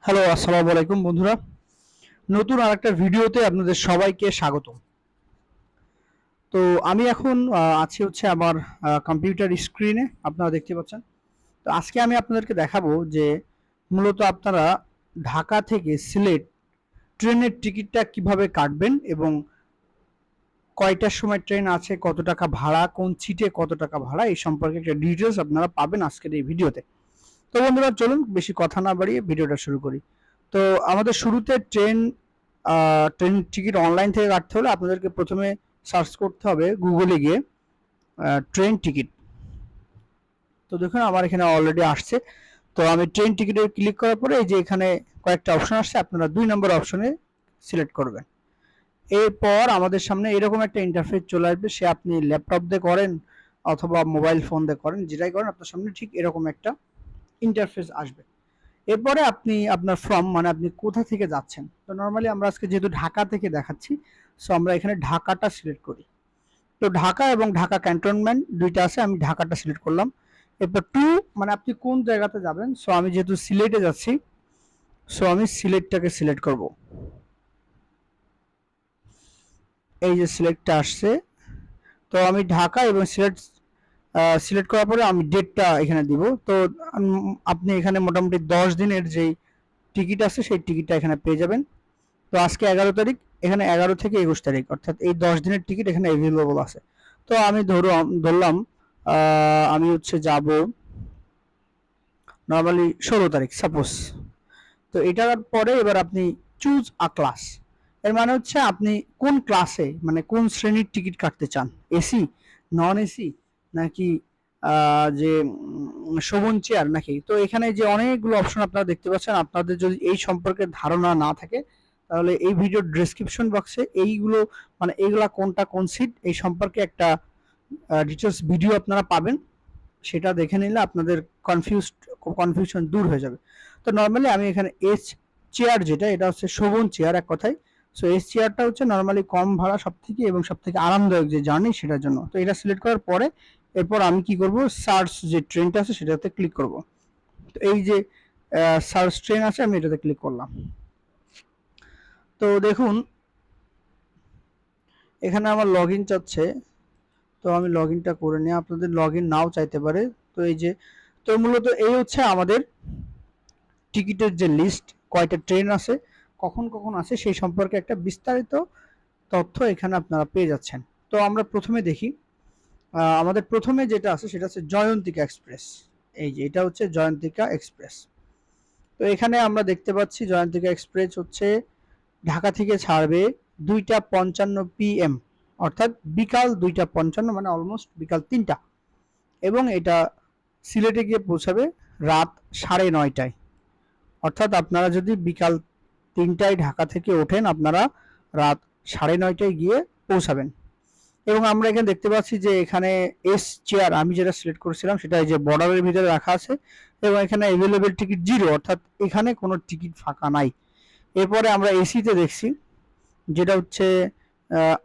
Hello, আসসালামু আলাইকুম বন্ধুরা। নতুন আরেকটা ভিডিওতে আপনাদের সবাইকে স্বাগতম। তো আমি এখন আছি হচ্ছে আমার কম্পিউটার স্ক্রিনে, আপনারা দেখতে পাচ্ছেন। তো আজকে আমি আপনাদেরকে দেখাবো যে মূলত আপনারা ঢাকা থেকে সিলেট ট্রেনের টিকিটটা কিভাবে কাটবেন এবং কয়টার সময় ট্রেন আছে, কত টাকা ভাড়া, কোন সিটে কত টাকা ভাড়া, এই সম্পর্কে একটা ডিটেলস আপনারা পাবেন আজকের এই ভিডিওতে। তো বন্ধুরা চলুন বেশি কথা না বাড়িয়ে ভিডিওটা শুরু করি। তো আমাদের শুরুতে ট্রেন টিকিট অনলাইন থেকে কাটতে হলে আপনাদেরকে প্রথমে সার্চ করতে হবে গুগলে গিয়ে ট্রেন টিকিট। তো দেখুন আমার এখানে অলরেডি আসছে। তো আমি ট্রেন টিকিটে ক্লিক করার পরে এই যে এখানে কয়েকটা অপশন আসছে, আপনারা 2 নম্বর অপশনে সিলেক্ট করবেন। এরপর আমাদের সামনে এরকম একটা ইন্টারফেস চলে আসবে, সে আপনি ল্যাপটপ দিয়ে করেন অথবা মোবাইল ফোন দিয়ে করেন, যেটাই করেন আপনার সামনে ঠিক এরকম একটা ইন্টারফেস আসবে। এরপরে আপনি আপনার ফ্রম মানে আপনি কোথা থেকে যাচ্ছেন। তো নর্মালি আমরা আজকে যেহেতু ঢাকা থেকে দেখাচ্ছি, সো আমরা এখানে ঢাকাটা সিলেক্ট করি। তো ঢাকা এবং ঢাকা ক্যান্টনমেন্ট দুইটা আছে, আমি ঢাকাটা সিলেক্ট করলাম। এরপর টু মানে আপনি কোন জায়গাতে যাবেন, সো আমি যেহেতু সিলেটে যাচ্ছি, সো আমি সিলেটটাকে সিলেক্ট করব। এই যে সিলেক্টটা আসছে, তো আমি ঢাকা এবং সিলেট সিলেক্ট করার পরে আমি ডেটটা এখানে দিব। তো আপনি এখানে মোটামুটি 10 দিনের যেই টিকিট আছে সেই টিকিটটা এখানে পেয়ে যাবেন। তো আজকে 11 তারিখ, এখানে 11 থেকে 21 তারিখ, অর্থাৎ এই 10 দিনের টিকিট এখানে অ্যাভেলেবল আছে। তো আমি ধরলাম আমি হচ্ছে যাব নর্মালি 16 তারিখ সাপোজ। তো এটার পরে এবার আপনি চুজ আ ক্লাস, এর মানে হচ্ছে আপনি কোন ক্লাসে মানে কোন শ্রেণীর টিকিট কাটতে চান, এসি, নন এসি, নাকি যে শোভন চেয়ার নাকি। তো এখানে যে অনেকগুলো অপশন আপনারা দেখতে পাচ্ছেন, আপনাদের যদি এই সম্পর্কে ধারণা না থাকে তাহলে এই ভিডিওর ডেসক্রিপশন বক্সে এইগুলো মানে এইগুলা কোনটা কোন সিট এই সম্পর্কে একটা ডিটেলস ভিডিও আপনারা পাবেন, সেটা দেখে নিলে আপনাদের কনফিউশন দূর হয়ে যাবে। তো নর্মালি আমি এখানে এস চেয়ার, যেটা এটা হচ্ছে শোভন চেয়ার এক কথায়। সো এস চেয়ারটা হচ্ছে নর্মালি কম ভাড়া সব থেকে এবং সব থেকে আরামদায়ক যে জার্নি সেটার জন্য। তো এটা সিলেক্ট করার পরে এরপর আমি কি করব, সার্চ যে ট্রেনটা আছে সেটাতে ক্লিক করব। তো এই যে সার্চ ট্রেন আছে, আমি এটাতে ক্লিক করলাম। তো দেখুন এখানে আমার লগ ইন চাচ্ছে, তো আমি লগ ইনটা করে নিই, আপনাদের লগ ইন নাও চাইতে পারে। তো এই যে, তো মূলত এই হচ্ছে আমাদের টিকিটের যে লিস্ট, কয়টা ট্রেন আছে, কখন কখন আছে সেই সম্পর্কে একটা বিস্তারিত তথ্য এখানে আপনারা পেয়ে যাচ্ছেন। তো আমরা প্রথমে দেখি, আমাদের প্রথমে যেটা আছে সেটা হচ্ছে জয়ন্তিকা এক্সপ্রেস। এই যে এটা হচ্ছে জয়ন্তিকা এক্সপ্রেস। তো এখানে আমরা দেখতে পাচ্ছি জয়ন্তিকা এক্সপ্রেস হচ্ছে ঢাকা থেকে ছাড়বে 2টা 55 PM, অর্থাৎ বিকাল 2টা 55 মানে অলমোস্ট বিকাল 3টা, এবং এটা সিলেটে গিয়ে পৌঁছাবে রাত 9:30টায়। অর্থাৎ আপনারা যদি বিকাল 3টায় ঢাকা থেকে ওঠেন, আপনারা রাত 9:30টায় গিয়ে পৌঁছাবেন। এবং আমরা এখানে দেখতে পাচ্ছি যে এখানে এস চেয়ার আমি যেটা সিলেক্ট করেছিলাম সেটা এই যে বর্ডারের ভিতরে রাখা আছে, এবং এখানে অ্যাভেলেবেল টিকিট 0, অর্থাৎ এখানে কোনো টিকিট ফাঁকা নাই। এরপরে আমরা এসিতে দেখছি, যেটা হচ্ছে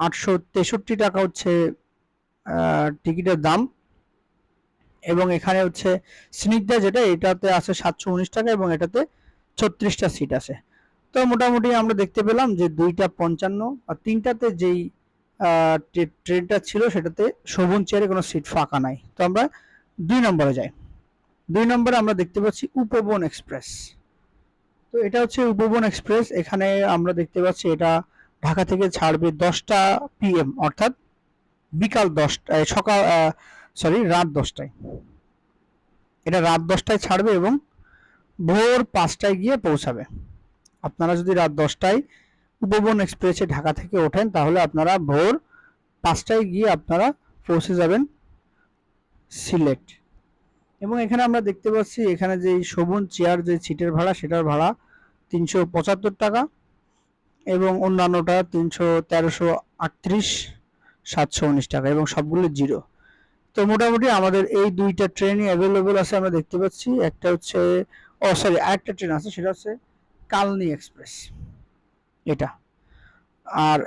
863 টাকা হচ্ছে টিকিটের দাম, এবং এখানে হচ্ছে স্নিগ্ধা যেটা এটাতে আছে 719 টাকা এবং এটাতে 36টা সিট আছে। তো মোটামুটি আমরা দেখতে পেলাম যে 2টা 55 আর 3টাতে যেই ট্রেনটা ছিল সেটাতে শোভন চেয়ারে কোনো সিট ফাঁকা নাই। তো আমরা 2 নম্বরে যাই। 2 নম্বরে আমরা দেখতে পাচ্ছি উপবন এক্সপ্রেস। তো এটা হচ্ছে উপবন এক্সপ্রেস, এখানে আমরা দেখতে পাচ্ছি এটা ঢাকা থেকে ছাড়বে 10টা PM, অর্থাৎ বিকাল 10টায় রাত 10টায়। এটা রাত 10টায় ছাড়বে এবং ভোর 5টায় গিয়ে পৌঁছাবে। আপনারা যদি রাত 10টায় উপবন এক্সপ্রেসে ঢাকা থেকে ওঠেন তাহলে আপনারা ভোর 5টায় গিয়ে আপনারা পৌঁছে যাবেন সিলেট। এবং এখানে আমরা দেখতে পাচ্ছি এখানে যে শোভন চেয়ার যে সিটের ভাড়া সেটার ভাড়া 375 টাকা, এবং অন্যান্যটা 1338, 719 টাকা, এবং সবগুলো 0। তো মোটামুটি আমাদের এই দুইটা ট্রেনই অ্যাভেলেবল আছে আমরা দেখতে পাচ্ছি। একটা হচ্ছে আরেকটা ট্রেন আছে সেটা হচ্ছে কালনী এক্সপ্রেস এটা। আর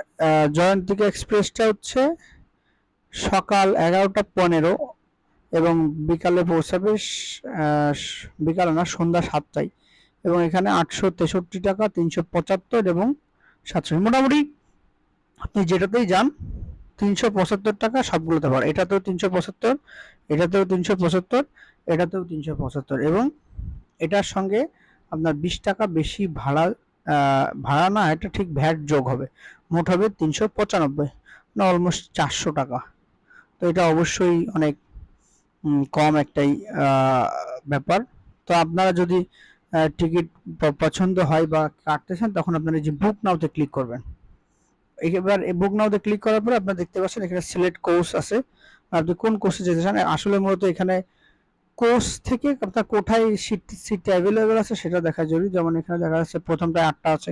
জয়ন্তিকা এক্সপ্রেসটা হচ্ছে সকাল 11টা 15 এবং বিকালে পৌঁছাবে বিকালে না, সন্ধ্যা 7টায়। এবং এখানে 863 টাকা, 375 এবং 700। মোটামুটি আপনি যেটাতেই যান 375 টাকা সবগুলোতে পারে। এটাতেও 375, এটাতেও 375, এটাতেও 375 এবং এটার সঙ্গে আপনার 20 টাকা বেশি ভাড়া, ভাড়া না, এটা ঠিক ভ্যাট যোগ হবে, মোট হবে 395, না অলমোস্ট 400 টাকা। তো এটা অবশ্যই অনেক কম একটাই ব্যাপার। তো আপনারা যদি টিকিট পছন্দ হয় বা কাটতে চান তখন আপনারা যে বুক নাওতে ক্লিক করবেন। এবার এই বুক নাওতে ক্লিক করার পরে আপনারা দেখতে পাচ্ছেন এখানে সিলেক্ট কোর্স আছে, আপনি কোন কোর্সে যেতে চান। আসলে মূলত এখানে কোর্স থেকে আপনার কোথায় সিট অ্যাভেলেবেল আছে সেটা দেখা জরুরি। যেমন এখানে দেখা যাচ্ছে প্রথমটায় 8টা আছে,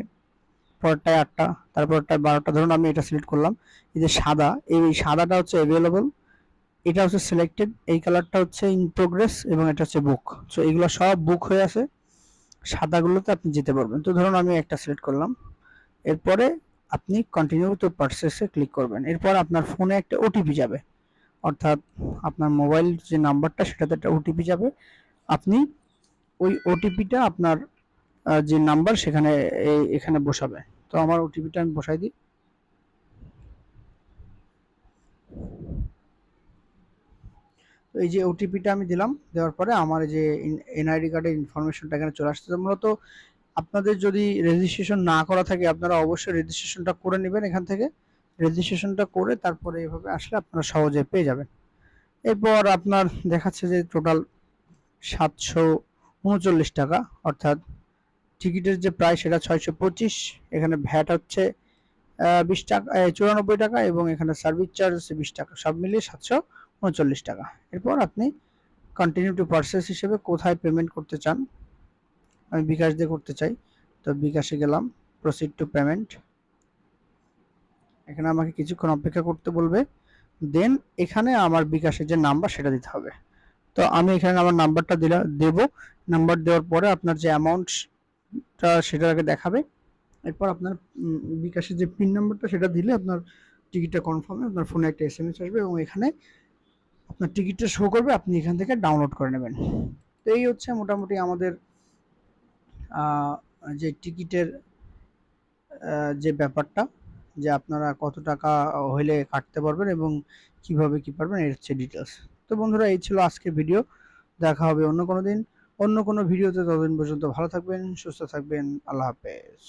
পরেরটায় 8টা, তারপরটায় 12টা। ধরুন আমি এটা সিলেক্ট করলাম, এই যে সাদা, এই সাদাটা হচ্ছে অ্যাভেলেবল, এটা হচ্ছে সিলেক্টেড, এই কালারটা হচ্ছে ইন প্রোগ্রেস এবং এটা হচ্ছে বুক। সো এগুলো সব বুক হয়ে আছে, সাদাগুলোতে আপনি যেতে পারবেন। তো ধরুন আমি একটা সিলেক্ট করলাম, এরপরে আপনি কন্টিনিউ টু পারচেসে ক্লিক করবেন। এরপর আপনার ফোনে একটা ওটিপি যাবে, অর্থাৎ আপনার মোবাইল যে নাম্বারটা সেটাতে একটা ওটিপি যাবে। আপনি ওই ওটিপিটা আপনার যে নাম্বার সেখানে এখানে বসাবে। তো আমার ওটিপিটা আমি বসাই দিই। তো এই যে ওটিপিটা আমি দিলাম, দেওয়ার পরে আমার যে এনআইডি কার্ডের ইনফরমেশনটা এখানে চলে আসছে। মূলত আপনাদের যদি রেজিস্ট্রেশন না করা থাকে আপনারা অবশ্যই রেজিস্ট্রেশনটা করে নেবেন এখান থেকে। রেজিস্ট্রেশনটা করে তারপরে এভাবে আসলে আপনারা সহজে পেয়ে যাবেন। এরপর আপনার দেখাচ্ছে যে টোটাল 739 টাকা, অর্থাৎ টিকিটের যে প্রাইস সেটা 625, এখানে ভ্যাট হচ্ছে 20 টাকা, 94 টাকা এবং এখানে সার্ভিস চার্জ হচ্ছে 20 টাকা, সব মিলিয়ে 739 টাকা। এরপর আপনি কন্টিনিউ টু পারচেস হিসেবে কোথায় পেমেন্ট করতে চান, আমি বিকাশ দিয়ে করতে চাই, তো বিকাশে গেলাম, প্রসিড টু পেমেন্ট। এখানে আমাকে কিছুক্ষণ অপেক্ষা করতে বলবে, দেন এখানে আমার বিকাশের যে নাম্বার সেটা দিতে হবে। তো আমি এখানে আমার নাম্বারটা দেব। নাম্বার দেওয়ার পরে আপনার যে অ্যামাউন্টটা সেটা আগে দেখাবে। এরপর আপনার বিকাশের যে পিন নাম্বারটা সেটা দিলে আপনার টিকিটটা কনফার্ম হবে, আপনার ফোনে একটা এসএমএস আসবে এবং এখানে আপনার টিকিটটা শো করবে, আপনি এখান থেকে ডাউনলোড করে নেবেন। তো এই হচ্ছে মোটামুটি আমাদের যে টিকিটের যে ব্যাপারটা, যে আপনারা কত টাকা হইলে কাটতে পারবেন এবং কিভাবে কি পারবেন, এর হচ্ছে ডিটেলস। তো বন্ধুরা এই ছিল আজকের ভিডিও, দেখা হবে অন্য কোনো দিন অন্য কোনো ভিডিওতে। ততদিন পর্যন্ত ভালো থাকবেন, সুস্থ থাকবেন, আল্লাহ হাফেজ।